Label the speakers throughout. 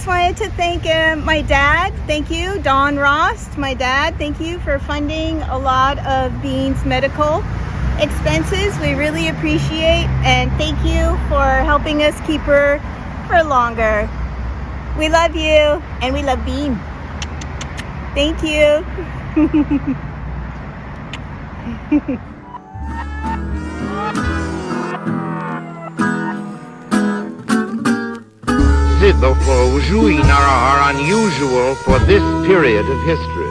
Speaker 1: just wanted to thank my dad. Thank you, Don Rost, my dad. Thank you for funding a lot of Bean's medical expenses. We really appreciate, and thank you for helping us keep her for longer. We love you, and we love Bean. Thank you.
Speaker 2: The Jouin are unusual for this period of history.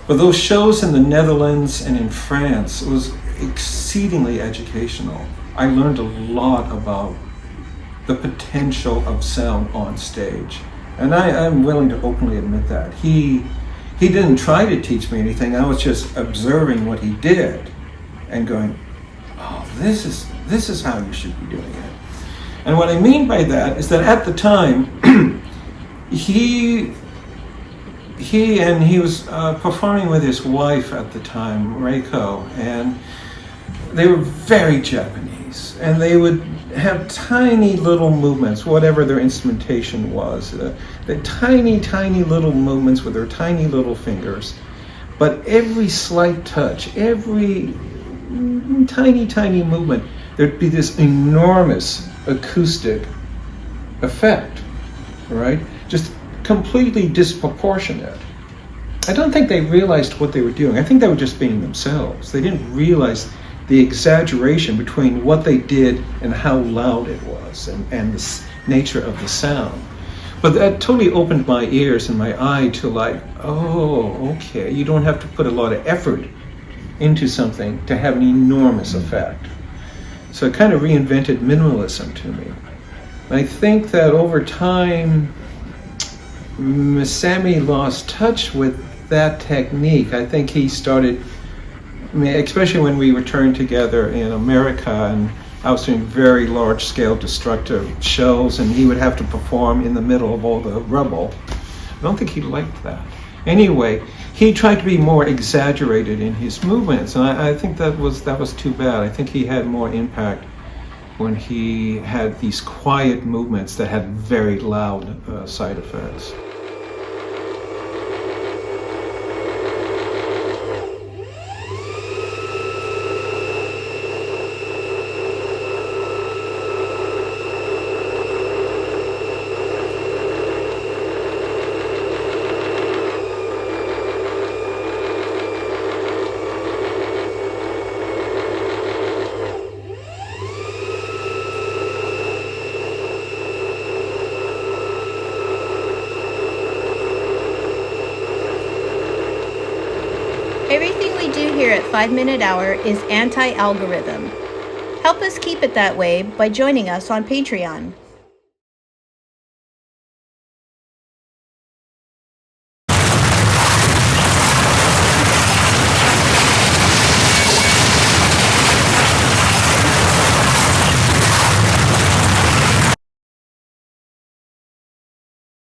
Speaker 3: But those shows in the Netherlands and in France, it was exceedingly educational. I learned a lot about the potential of sound on stage. And I'm willing to openly admit that. He didn't try to teach me anything. I was just observing what he did and going, oh, this is how you should be doing it. And what I mean by that is that at the time, he was performing with his wife at the time, Reiko, and they were very Japanese, and they would have tiny little movements, whatever their instrumentation was, the tiny little movements with their tiny little fingers, but every slight touch, every tiny movement, there'd be this enormous acoustic effect, right? Just completely disproportionate. I don't think they realized what they were doing. I think they were just being themselves. They didn't realize the exaggeration between what they did and how loud it was and the nature of the sound. But that totally opened my ears and my eye to like, oh, okay, you don't have to put a lot of effort into something to have an enormous effect. So it kind of reinvented minimalism to me. I think that over time, Masami lost touch with that technique. I think he started, especially when we returned together in America, and I was doing very large-scale destructive shows, and he would have to perform in the middle of all the rubble. I don't think he liked that. Anyway, he tried to be more exaggerated in his movements, and I think that was too bad. I think he had more impact when he had these quiet movements that had very loud side effects.
Speaker 1: Everything we do here at 5 Minute Hour is anti-algorithm. Help us keep it that way by joining us on Patreon.